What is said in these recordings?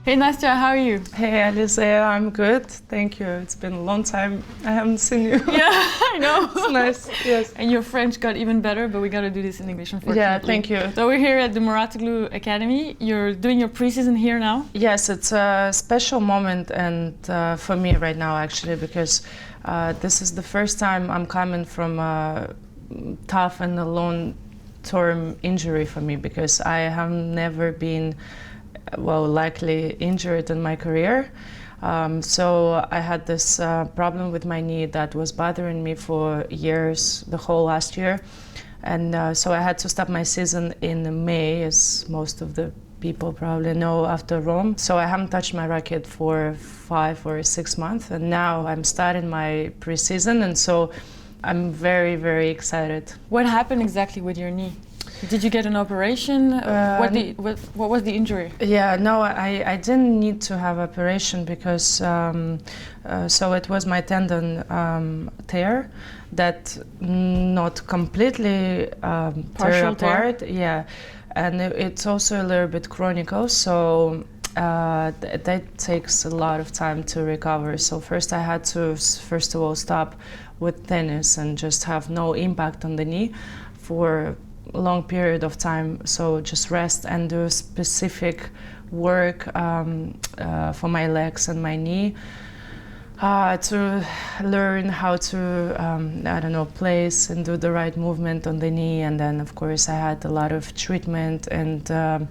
Hey Nastya, how are you? Hey Alizé, I'm good, thank you. It's been a long time I haven't seen you. Yeah, I know. It's nice, yes. And your French got even better, but we got to do this in English, unfortunately. Yeah, thank you. So we're here at the Muratoglu Academy. You're doing your pre-season here now? Yes, it's a special moment and for me right now actually, because this is the first time I'm coming from a tough and a long-term injury for me, because I have never been likely injured in my career. So I had this problem with my knee that was bothering me for years, the whole last year. And so I had to stop my season in May, as most of the people probably know, after Rome. So I haven't touched my racket for 5 or 6 months, and now I'm starting my pre-season, and so I'm very, very excited. What happened exactly with your knee? Did you get an operation? What was the injury? Yeah, no, I didn't need to have operation because so it was my tendon tear that not completely tear apart. Yeah, and it's also a little bit chronic, so that takes a lot of time to recover. So first I had to first of all stop with tennis and just have no impact on the knee for a long period of time, so just rest and do specific work for my legs and my knee to learn how to place and do the right movement on the knee. And then of course I had a lot of treatment and a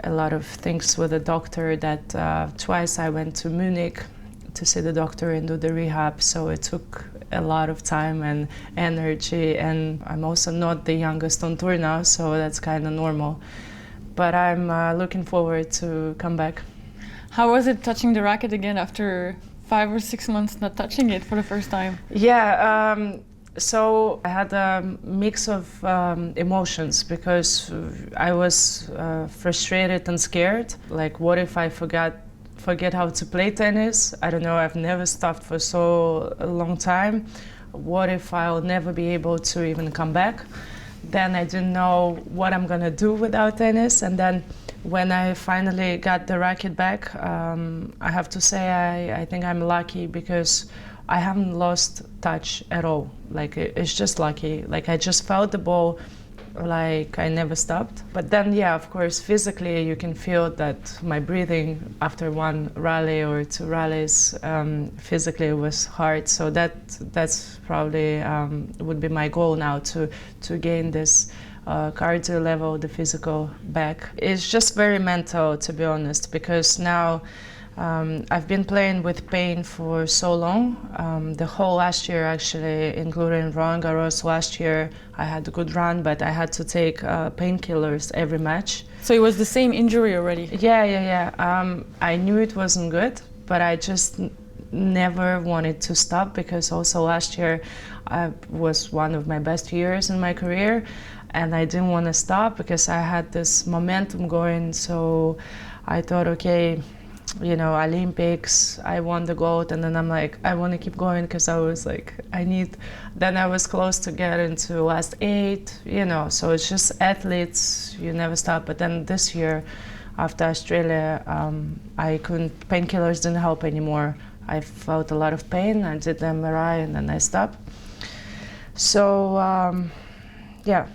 lot of things with the doctor. That twice I went to Munich to see the doctor and do the rehab, so it took a lot of time and energy, and I'm also not the youngest on tour now, so that's kind of normal. But I'm looking forward to come back. How was it touching the racket again after 5 or 6 months not touching it for the first time? Yeah, so I had a mix of emotions, because I was frustrated and scared. Like, what if I forget how to play tennis? I don't know, I've never stopped for so a long time. What if I'll never be able to even come back? Then I didn't know what I'm gonna do without tennis. And then when I finally got the racket back, I have to say I think I'm lucky, because I haven't lost touch at all. Like, it's just lucky. Like, I just felt the ball, like I never stopped. But then, yeah, of course, physically you can feel that my breathing after one rally or 2 rallies, physically was hard. So that's probably would be my goal now, to gain this cardio level, the physical back. It's just very mental, to be honest, because now I've been playing with pain for so long. The whole last year, actually, including Roland Garros last year, I had a good run, but I had to take painkillers every match. So it was the same injury already? Yeah. I knew it wasn't good, but I just never wanted to stop, because also last year was one of my best years in my career, and I didn't want to stop because I had this momentum going. So I thought, okay, you know, Olympics, I won the gold, and then I'm like, I want to keep going, because I was like, then I was close to get into last 8, you know, so it's just athletes, you never stop. But then this year, after Australia, painkillers didn't help anymore. I felt a lot of pain, I did the MRI, and then I stopped. So, yeah.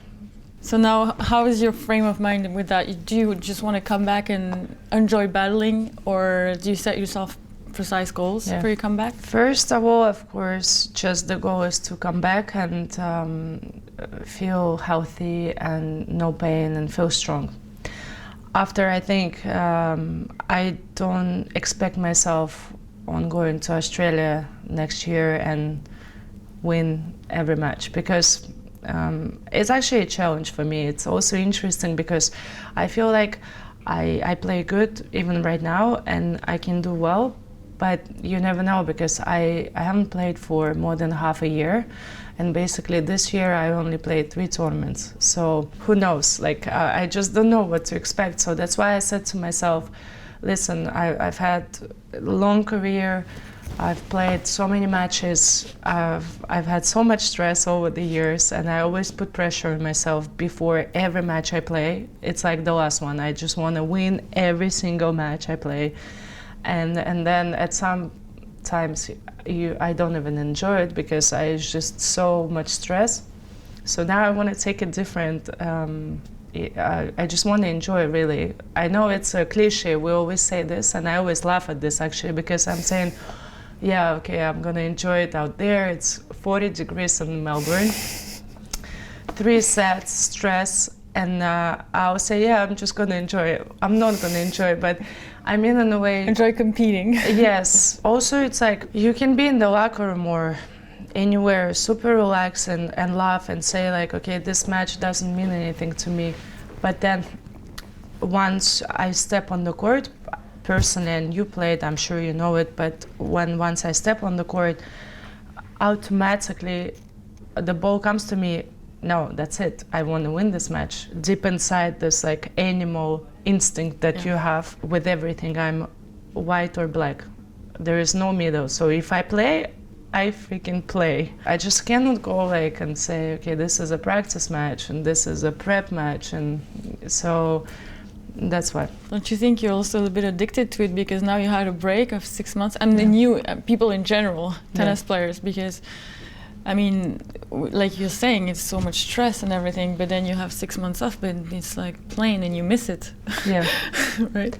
So now, how is your frame of mind with that? Do you just want to come back and enjoy battling, or do you set yourself precise goals for your comeback? First of all, of course, just the goal is to come back and feel healthy and no pain and feel strong. After, I think, I don't expect myself on going to Australia next year and win every match, because it's actually a challenge for me. It's also interesting because I feel like I play good even right now, and I can do well, but you never know, because I haven't played for more than half a year, and basically this year I only played 3 tournaments. So who knows? Like, I just don't know what to expect. So that's why I said to myself, listen, I've had a long career, I've played so many matches. I've had so much stress over the years, and I always put pressure on myself before every match I play. It's like the last one. I just want to win every single match I play, and then at some times I don't even enjoy it because it's just so much stress. So now I want to take it different. I just want to enjoy it, really. I know it's a cliche, we always say this, and I always laugh at this actually, because I'm saying, yeah, okay, I'm gonna enjoy it out there. It's 40 degrees in Melbourne, 3 sets, stress, and I'll say, yeah, I'm just gonna enjoy it. I'm not gonna enjoy it, but I mean, in a way, enjoy competing. Yes. Also, it's like you can be in the locker room or anywhere, super relaxed and laugh and say like, okay, this match doesn't mean anything to me. But then once I step on the court, personally, and you played, I'm sure you know it, but once I step on the court, automatically the ball comes to me. No, that's it. I want to win this match. Deep inside, this like animal instinct that you have with everything. I'm white or black. There is no middle. So if I play, I freaking play. I just cannot go like and say, okay, this is a practice match and this is a prep match, and so that's why. Don't you think you're also a bit addicted to it because now you had a break of 6 months? I mean, you people in general, tennis players, because I mean, like you're saying, it's so much stress and everything, but then you have 6 months off, but it's like playing and you miss it. Yeah. Right?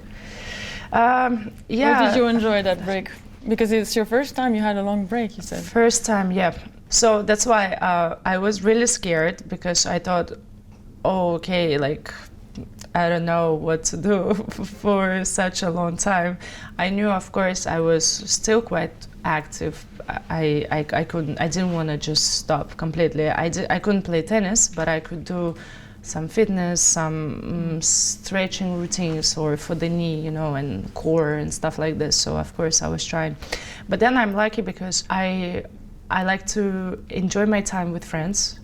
Yeah. Or did you enjoy that break? Because it's your first time you had a long break, you said. First time, yeah. So that's why I was really scared, because I thought, oh, okay, like, I don't know what to do for such a long time. I knew, of course, I was still quite active. I didn't want to just stop completely. I couldn't play tennis, but I could do some fitness, some stretching routines, or for the knee, you know, and core and stuff like this. So of course I was trying. But then I'm lucky because I like to enjoy my time with friends.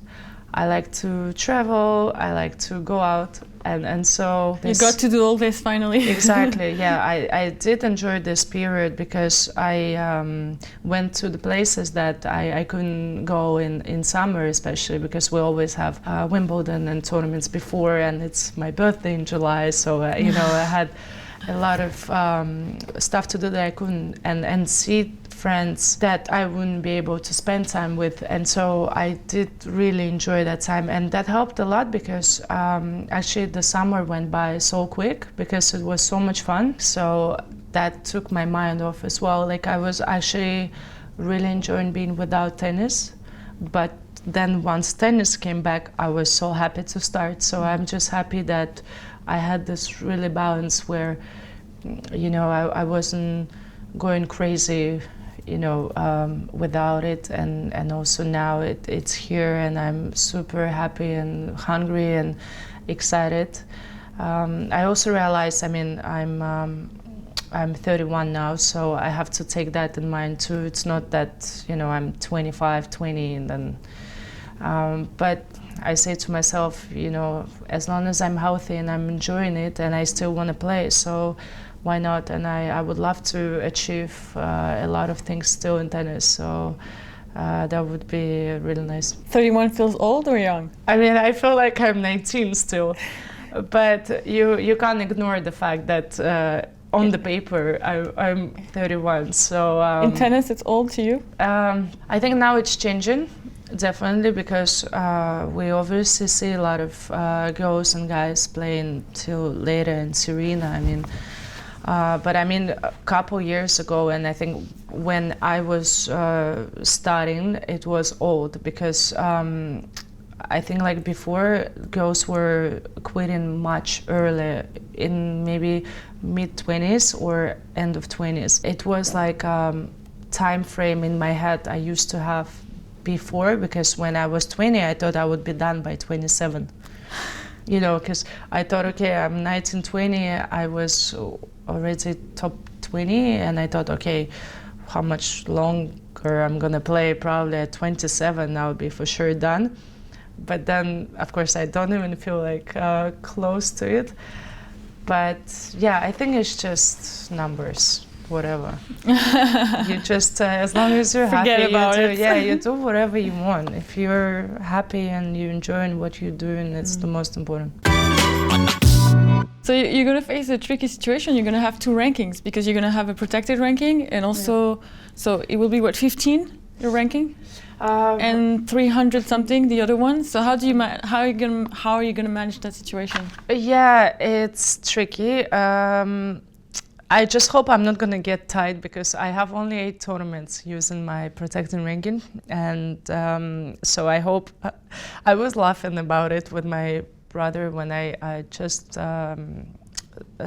I like to travel, I like to go out, and so you got to do all this finally. Exactly, yeah. I did enjoy this period because I went to the places that I couldn't go in summer, especially because we always have Wimbledon and tournaments before, and it's my birthday in July, so you know, I had a lot of stuff to do that I couldn't, and see friends that I wouldn't be able to spend time with, and so I did really enjoy that time, and that helped a lot because actually the summer went by so quick because it was so much fun. So that took my mind off as well. Like, I was actually really enjoying being without tennis, but then once tennis came back, I was so happy to start. So I'm just happy that I had this really balance where, you know, I wasn't going crazy, you know, without it, and also now it's here, and I'm super happy and hungry and excited. I also realized, I mean, I'm 31 now, so I have to take that in mind too. It's not that, you know, I'm 25, 20, and then, but I say to myself, you know, as long as I'm healthy and I'm enjoying it and I still want to play, so why not? And I would love to achieve a lot of things still in tennis, so that would be really nice. 31 feels old or young? I mean, I feel like I'm 19 still, but you can't ignore the fact that on the paper I'm 31. So in tennis, it's old to you? I think now it's changing, definitely, because we obviously see a lot of girls and guys playing till later in Serena. I mean. But I mean, a couple years ago, and I think when I was starting, it was old, because I think like before, girls were quitting much earlier, in maybe mid-20s or end of 20s. It was like time frame in my head I used to have before, because when I was 20, I thought I would be done by 27. You know, because I thought, okay, I'm 19, 20, I was already top 20, and I thought, okay, how much longer I'm gonna play? Probably at 27 I'll be for sure done. But then, of course, I don't even feel like close to it. But yeah, I think it's just numbers. whatever. You just, as long as you're Forget happy, about it. yeah, you do whatever you want. If you're happy and you're enjoying what you're doing, it's the most important. So you're going to face a tricky situation. You're going to have two rankings because you're going to have a protected ranking and also, so it will be what, 15, your ranking? And 300 something, the other one. So how are you going to manage that situation? Yeah, it's tricky. I just hope I'm not going to get tied because I have only 8 tournaments using my protected ranking. And so I hope, I was laughing about it with my brother when I just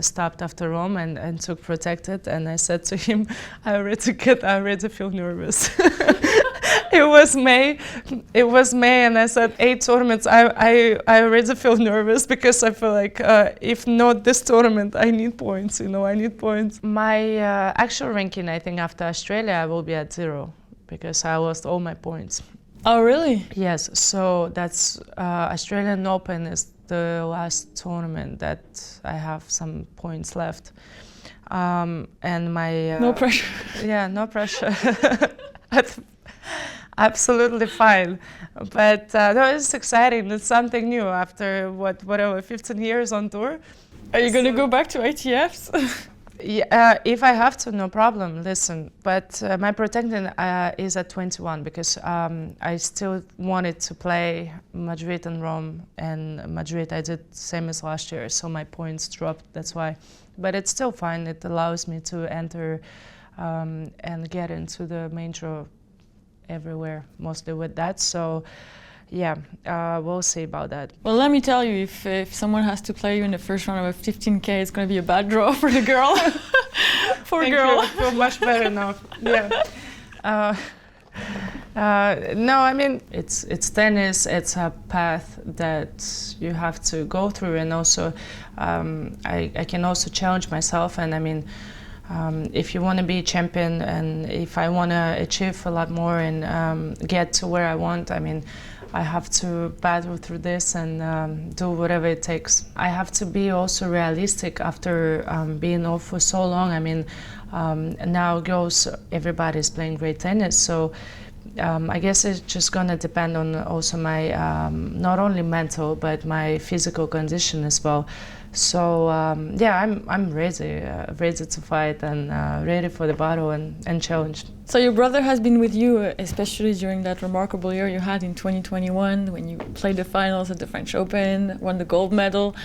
stopped after Rome and took protected, and I said to him, I already feel nervous. It was May, and I said 8 tournaments. I already feel nervous because I feel like if not this tournament, I need points. I need points. My actual ranking, I think, after Australia, I will be at 0 because I lost all my points. Oh, really? Yes. So that's Australian Open is the last tournament that I have some points left. And my no pressure. Yeah, no pressure. Absolutely fine, but no, it's exciting. It's something new after whatever 15 years on tour. Are you going to go back to ITFs? Yeah, if I have to, no problem. Listen, but my protecting is at 21 because I still wanted to play Madrid and Rome, and Madrid I did same as last year, so my points dropped. That's why, but it's still fine. It allows me to enter and get into the main draw everywhere, mostly with that. So yeah, we'll see about that. Well, let me tell you, if someone has to play you in the first round of a 15K, it's going to be a bad draw for the girl. Poor girl. I feel much better now. Yeah. No, I mean, it's tennis. It's a path that you have to go through, and also I can also challenge myself. And I mean, if you want to be a champion, and if I want to achieve a lot more and get to where I want, I mean, I have to battle through this and do whatever it takes. I have to be also realistic after being off for so long. I mean, now girls, everybody's playing great tennis, so I guess it's just gonna depend on also my not only mental but my physical condition as well. So yeah, I'm ready to fight and ready for the battle and challenge. So your brother has been with you, especially during that remarkable year you had in 2021 when you played the finals at the French Open, won the gold medal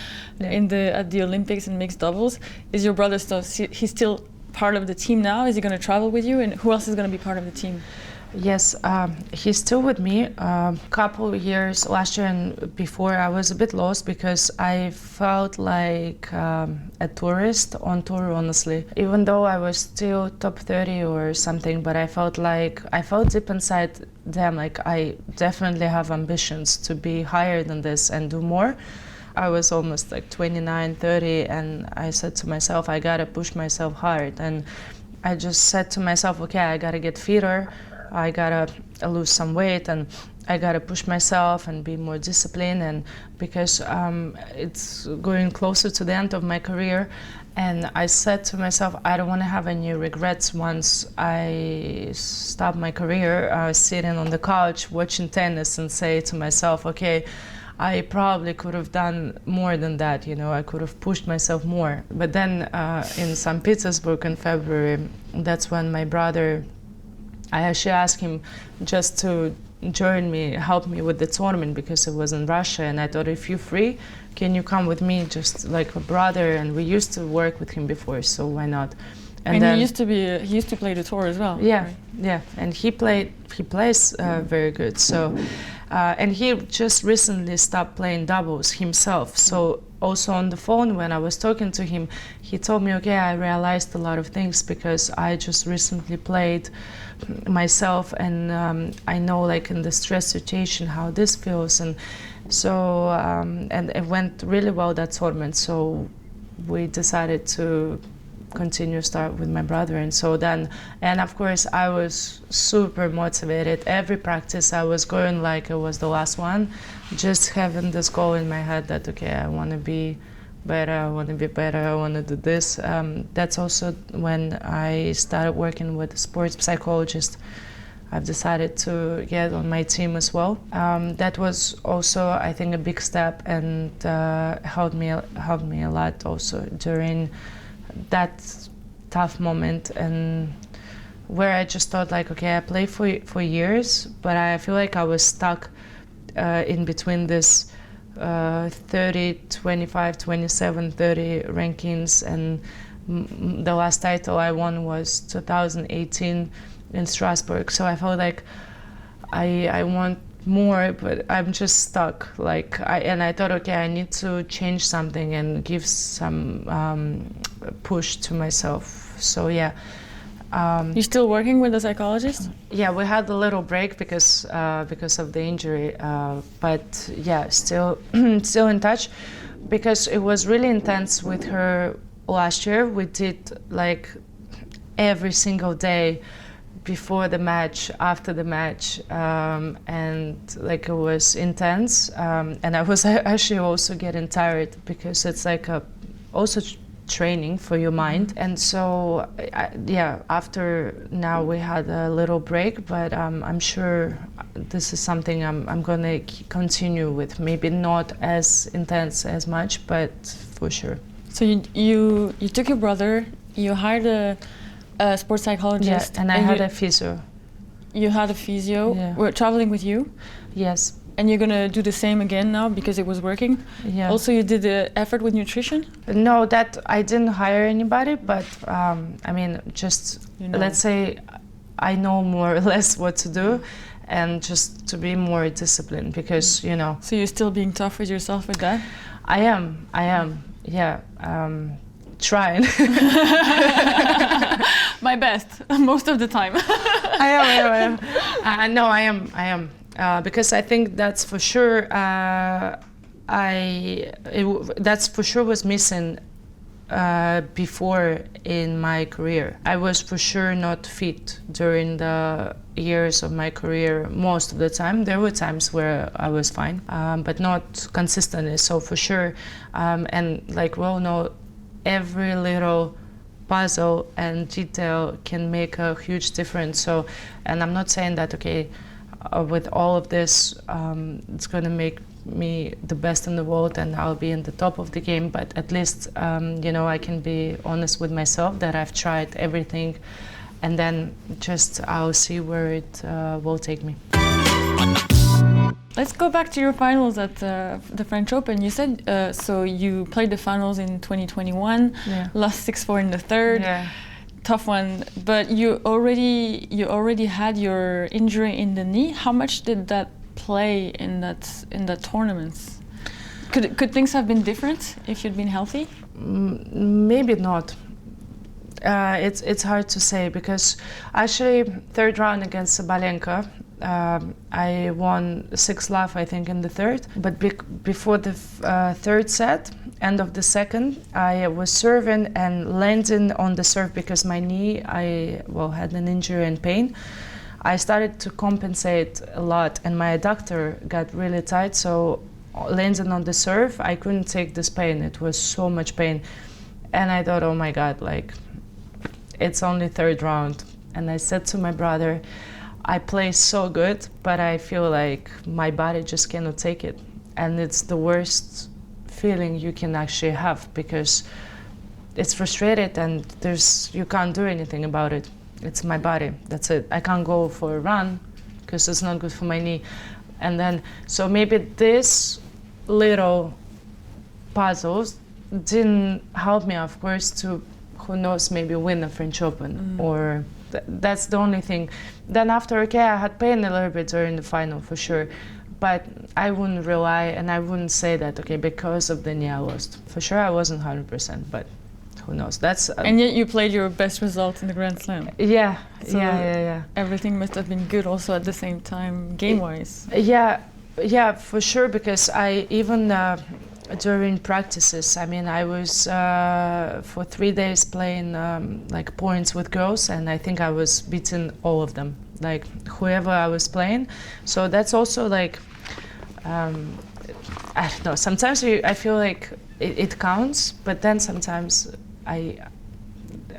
at the Olympics in mixed doubles. Is your brother he's still part of the team now? Is he going to travel with you, and who else is going to be part of the team? Yes, he's still with me. Couple of years, last year and before, I was a bit lost because I felt like a tourist on tour, honestly. Even though I was still top 30 or something, but I felt deep inside them, like I definitely have ambitions to be higher than this and do more. I was almost like 29, 30, and I said to myself, I gotta push myself hard. And I just said to myself, okay, I gotta get fitter. I gotta lose some weight, and I gotta push myself and be more disciplined, and because it's going closer to the end of my career, and I said to myself, I don't want to have any regrets once I stop my career, sitting on the couch watching tennis and say to myself, okay, I probably could have done more than that, I could have pushed myself more. But then in St. Petersburg in February, that's when my brother, I actually asked him just to join me, help me with the tournament because it was in Russia, and I thought, if you're free, can you come with me just like a brother? And we used to work with him before, so why not? And then, he used to play the tour as well. Yeah, right? Yeah, and he plays very good. So, and he just recently stopped playing doubles himself. So also on the phone when I was talking to him, he told me, okay, I realized a lot of things because I just recently played myself, and I know, like, in the stress situation how this feels, and so and it went really well, that tournament. So we decided to start with my brother, and so then, and of course I was super motivated. Every practice I was going like it was the last one, just having this goal in my head that, okay, I want to be better, I want to be better, I want to do this. That's also when I started working with a sports psychologist. I've decided to get on my team as well. That was also, I think, a big step, and helped me a lot also during that tough moment, and where I just thought like, okay, I played for years, but I feel like I was stuck in between this 30, 25, 27, 30 rankings, and the last title I won was 2018 in Strasbourg. So I felt like I want more, but I'm just stuck. And I thought, okay, I need to change something and give some push to myself. So yeah. You're still working with a psychologist? Yeah, we had a little break because of the injury, but yeah, still in touch, because it was really intense with her last year. We did like every single day, before the match, after the match, and like it was intense, and I was actually also getting tired, because it's like also training for your mind. And so yeah, after now we had a little break, but I'm sure this is something I'm gonna continue with, maybe not as intense as much, but for sure. So you took your brother, you hired a sports psychologist. Yeah, and I had a physio. You had a physio. Yeah. We're traveling with you. Yes. And you're gonna do the same again now because it was working. Yeah. Also, you did the effort with nutrition. No, that I didn't hire anybody, but I mean, just let's say I know more or less what to do, and just to be more disciplined, because you know. So you're still being tough with yourself with that? I am. Yeah. Trying. My best, most of the time. I am. No, I am. Because I think that's for sure. That's for sure was missing before in my career. I was for sure not fit during the years of my career. Most of the time, there were times where I was fine, but not consistently. So for sure, and like we all know, every little puzzle and detail can make a huge difference. So, and I'm not saying that, okay, with all of this, it's going to make me the best in the world and I'll be in the top of the game, but at least, you know, I can be honest with myself that I've tried everything, and then just I'll see where it will take me. Let's go back to your finals at the French Open. You said, so you played the finals in 2021, Yeah. lost 6-4 in the third. Yeah. Tough one, but you already had your injury in the knee. How much did that play in that tournament? Could things have been different if you'd been healthy? Maybe not. It's hard to say, because actually third round against Sabalenka, I won 6-love, I think, in the third. But before the third set, end of the second, I was serving and landing on the serve, because my knee, I had an injury and pain. I started to compensate a lot, and my adductor got really tight. So landing on the serve, I couldn't take this pain. It was so much pain, and I thought, oh my God, like, it's only third round. And I said to my brother, I play so good, but I feel like my body just cannot take it. And it's the worst feeling you can actually have, because it's frustrated and you can't do anything about it. It's my body, that's it. I can't go for a run because it's not good for my knee. And then, so maybe this little puzzles didn't help me, of course, to, who knows, maybe win the French Open, or that's the only thing. Then after, okay, I had pain a little bit during the final for sure, but I wouldn't rely, and I wouldn't say that, okay, because of the knee I lost. For sure I wasn't 100%, but who knows. That's and yet you played your best result in the Grand Slam. Yeah, So yeah. Everything must have been good also at the same time, game-wise. Yeah, for sure, because I even during practices, I mean, I was for 3 days playing like points with girls, and I think I was beating all of them, like whoever I was playing. So that's also like, I don't know, sometimes I feel like it counts, but then sometimes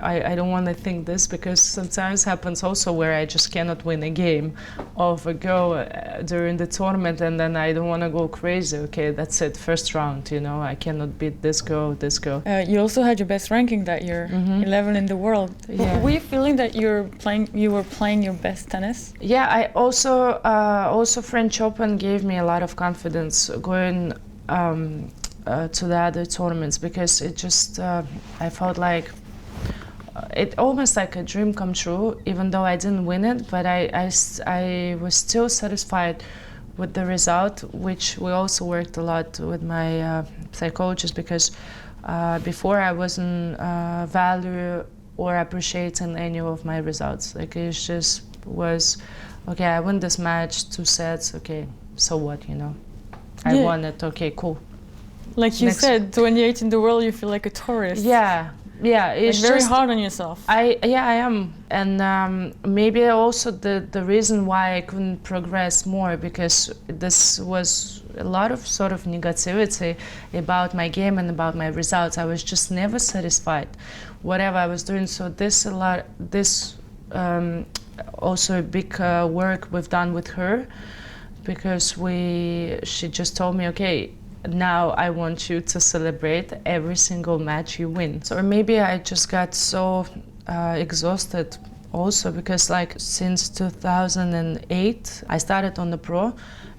I don't want to think this, because sometimes happens also where I just cannot win a game of a girl during the tournament, and then I don't want to go crazy. Okay, that's it, first round, you know, I cannot beat this girl, this girl. You also had your best ranking that year, 11 in the world. Yeah. Were you feeling that you were playing your best tennis? Yeah, I also French Open gave me a lot of confidence going to the other tournaments, because it just I felt like it almost like a dream come true, even though I didn't win it, but I was still satisfied with the result, which we also worked a lot with my psychologist, because before I wasn't value or appreciating any of my results. Like, it just was, okay, I won this match, 2 sets, okay, so what, you know? I won it, okay, cool. Like you said, 28 in the world, you feel like a tourist. Yeah, it's like very just hard on yourself. I am, and maybe also the reason why I couldn't progress more, because this was a lot of sort of negativity about my game and about my results. I was just never satisfied, whatever I was doing. So this also a big work we've done with her, because she just told me, okay, now I want you to celebrate every single match you win. So maybe I just got so exhausted also, because like since 2008 I started on the pro,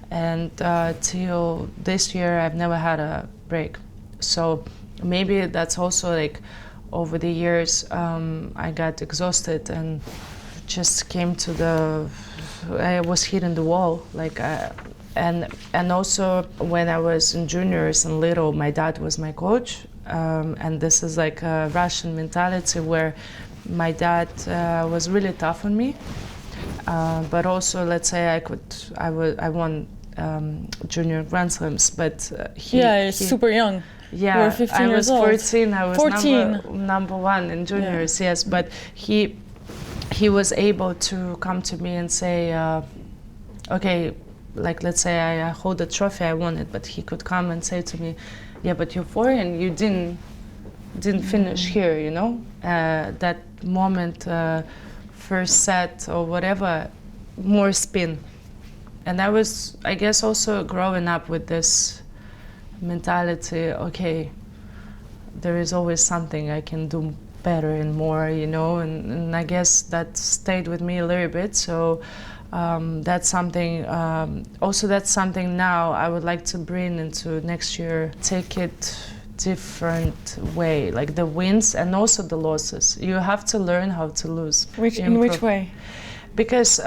and till this year I've never had a break. So maybe that's also like over the years I got exhausted and just came to I was hitting the wall, like and also when I was in juniors and little, my dad was my coach, and this is like a Russian mentality where my dad was really tough on me, but also, let's say, I won junior Grand Slams, but he's super young. Yeah, you were 15 I years was old. 14. I was 14. Number one in juniors. Yeah. Yes, but he was able to come to me and say, okay, like, let's say I hold the trophy, I won it, but he could come and say to me, yeah, but you're foreign, you didn't finish here, you know? That moment, first set or whatever, more spin. And I was, I guess, also growing up with this mentality, okay, there is always something I can do better and more, you know? And I guess that stayed with me a little bit, so that's something, also that's something now I would like to bring into next year, take it different way, like the wins and also the losses. You have to learn how to lose. In which way? Because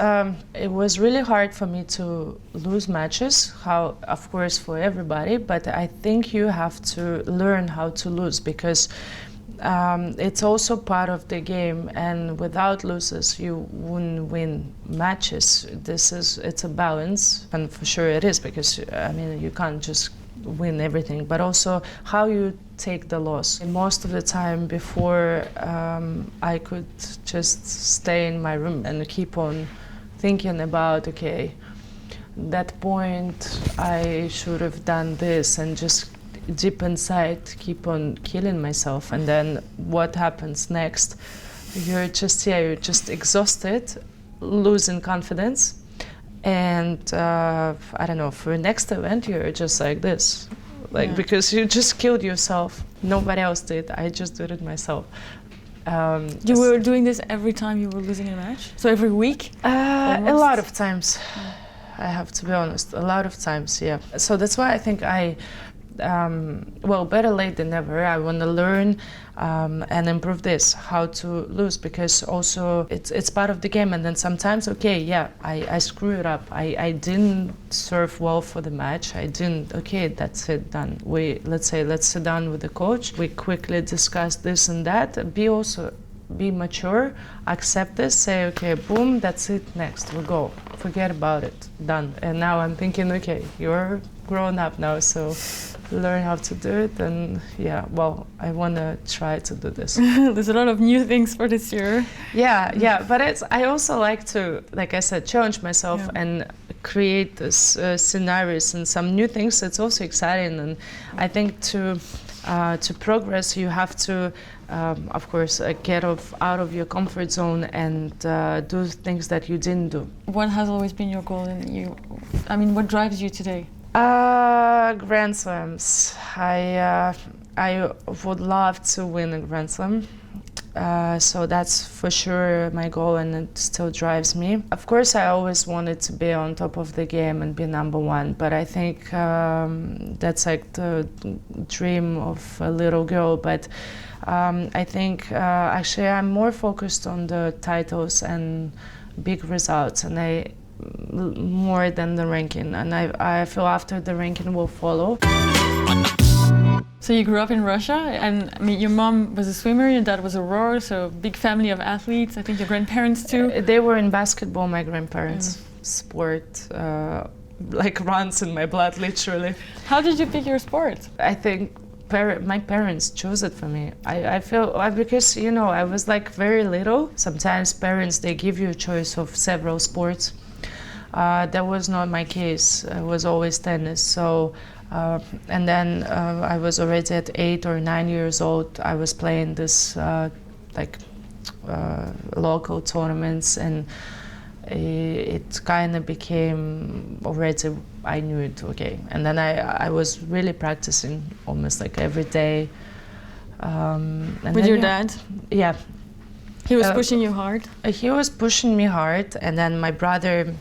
it was really hard for me to lose matches, of course for everybody, but I think you have to learn how to lose, because it's also part of the game, and without losses you wouldn't win matches. It's a balance, and for sure it is, because I mean you can't just win everything, but also how you take the loss. And most of the time before I could just stay in my room and keep on thinking about, okay, that point I should have done this, and just deep inside keep on killing myself. And then what happens next? You're just exhausted, losing confidence, and I don't know, for the next event you're just like this, like because you just killed yourself. Nobody else did, I just did it myself. You were doing this every time you were losing a match? So every week? A lot of times, I have to be honest, a lot of times, yeah. So that's why I think well, better late than never. I want to learn and improve this, how to lose, because also it's part of the game. And then sometimes, okay, yeah, I screw it up. I didn't serve well for the match. I didn't, okay, that's it, done. Let's sit down with the coach. We quickly discuss this and that. Be mature, accept this, say, okay, boom, that's it, next, we'll go. Forget about it, done. And now I'm thinking, okay, you're grown up now, so learn how to do it. And yeah, well, I want to try to do this. There's a lot of new things for this year. Yeah, but I also like to, like I said, challenge myself and create this scenarios and some new things. It's also exciting, and I think to progress, you have to, of course, get out of your comfort zone and do things that you didn't do. What has always been your goal? What drives you today? Grand Slams. I would love to win a Grand Slam. So that's for sure my goal, and it still drives me. Of course, I always wanted to be on top of the game and be #1, but I think that's like the dream of a little girl. But I think actually I'm more focused on the titles and big results, and more than the ranking. And I feel after the ranking will follow. So you grew up in Russia, and your mom was a swimmer, your dad was a rower, so big family of athletes. I think your grandparents too. They were in basketball, my grandparents. Sport like runs in my blood, literally. How did you pick your sport? I think my parents chose it for me. I feel because I was like very little. Sometimes parents, they give you a choice of several sports. That was not my case. It was always tennis. So. And then I was already at 8 or 9 years old. I was playing this local tournaments, and it kind of became already, I knew it, okay. And then I was really practicing almost like every day. With your dad? Yeah. He was pushing you hard? He was pushing me hard, and then my brother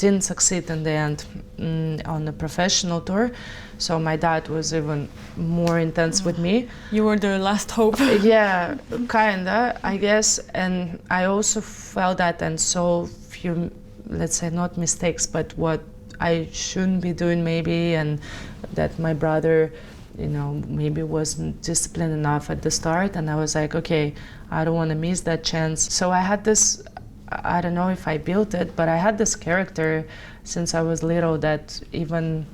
didn't succeed in the end on the professional tour, so my dad was even more intense with me. You were the last hope. Yeah, kinda, I guess, and I also felt that and saw few, let's say, not mistakes, but what I shouldn't be doing maybe, and that my brother, maybe wasn't disciplined enough at the start, and I was like, okay, I don't want to miss that chance. So I had this, I don't know if I built it, but I had this character since I was little that even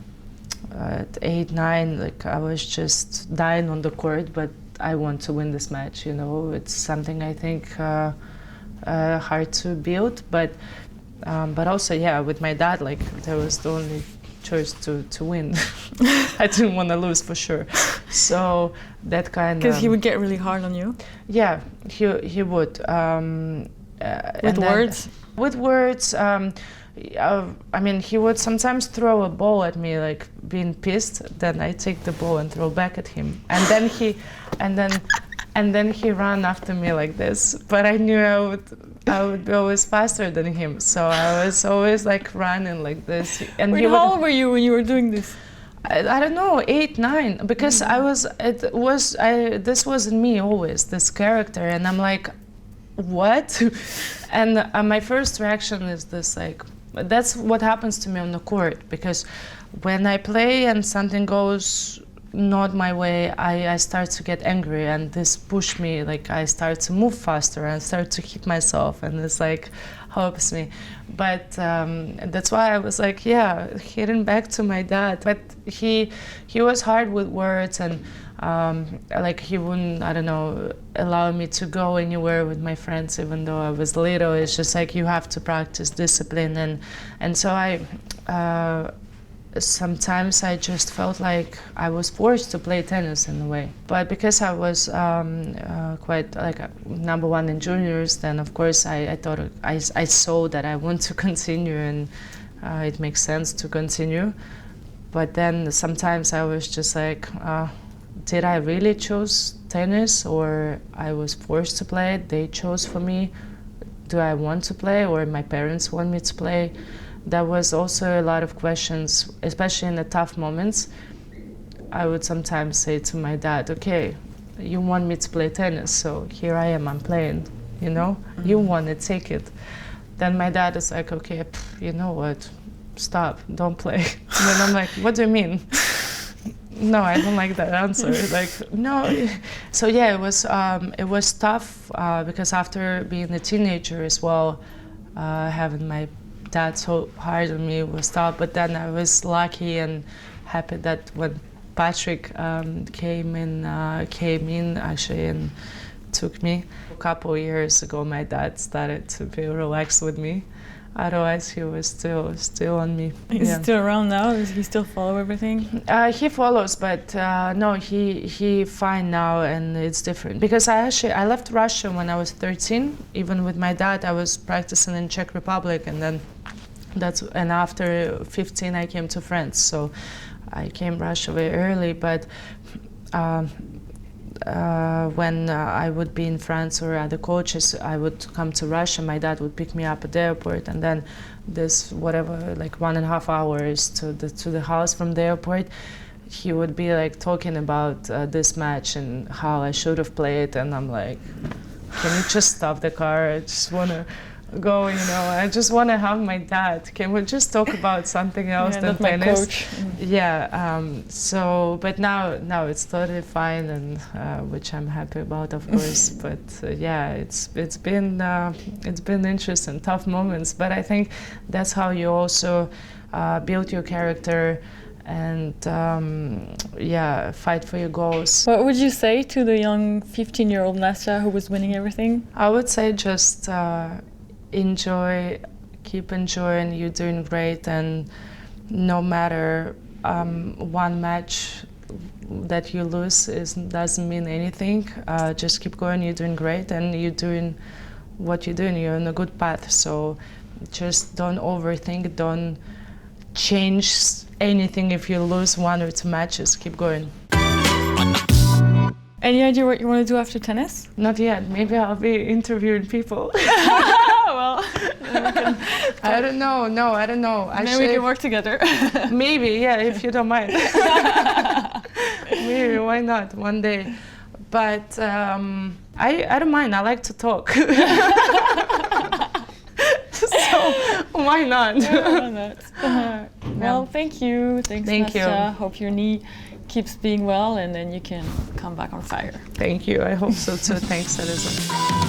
at 8, 9, like I was just dying on the court, but I want to win this match, It's something I think hard to build, but also, yeah, with my dad, like there was the only choice to win. I didn't want to lose for sure. So that kind of... Because he would get really hard on you? Yeah, he would. With words? With words. He would sometimes throw a ball at me, like being pissed. Then I take the ball and throw back at him, and then he ran after me like this. But I knew I would be always faster than him, so I was always like running like this. And Wait, how old were you when you were doing this? I don't know, 8, 9, because this was in me always, this character, and I'm like, what? And my first reaction is this, like, that's what happens to me on the court, because when I play and something goes not my way, I start to get angry, and this push me, like I start to move faster and start to hit myself, and it's like helps me. But that's why I was like, yeah, hitting back to my dad. But he was hard with words, and like he wouldn't, I don't know, allow me to go anywhere with my friends, even though I was little. It's just like you have to practice discipline, and so sometimes I just felt like I was forced to play tennis in a way. But because I was quite like #1 in juniors, then of course I thought I saw that I want to continue, and it makes sense to continue. But then sometimes I was just like, did I really choose tennis, or I was forced to play it? They chose for me. Do I want to play, or my parents want me to play? There was also a lot of questions, especially in the tough moments. I would sometimes say to my dad, okay, you want me to play tennis, so here I am, I'm playing, you know? Mm-hmm. You want it, take it. Then my dad is like, okay, you know what, stop, don't play. And then I'm like, what do you mean? No, I don't like that answer. Like, no. So yeah, it was tough because after being a teenager as well, having my dad so hard on me was tough. But then I was lucky and happy that when Patrick came in actually and took me. A couple of years ago, my dad started to be relaxed with me. Otherwise, he was still on me. He's still around now? Does he still follow everything? He follows, but no, he fine now, and it's different. Because I left Russia when I was 13. Even with my dad, I was practicing in Czech Republic, and then after 15, I came to France. So I came Russia very early, but. When I would be in France or other coaches, I would come to Russia. My dad would pick me up at the airport, and then this whatever, like 1.5 hours to the house from the airport, he would be like talking about this match and how I should have played, and I'm like, can you just stop the car? I just want to go, I just want to have my dad. Can we just talk about something else than tennis? My coach. Yeah. But now it's totally fine, and which I'm happy about, of course. But yeah, it's been interesting, tough moments. But I think that's how you also build your character and fight for your goals. What would you say to the young 15-year-old Nastya who was winning everything? I would say just enjoy, keep enjoying. You're doing great, and no matter one match that you lose doesn't mean anything. Just keep going. You're doing great, and you're doing what you're doing. You're on a good path. So just don't overthink. Don't change anything if you lose 1 or 2 matches. Keep going. Any idea what you want to do after tennis? Not yet. Maybe I'll be interviewing people. Well, I don't know. No, I don't know. Maybe we can work together. Maybe, yeah, if you don't mind. Maybe, why not? One day. But I don't mind. I like to talk. So why not? Why not? Well, thank you. Thanks, Nastya. Hope your knee keeps being well, and then you can come back on fire. Thank you. I hope so too. Thanks, Alizé.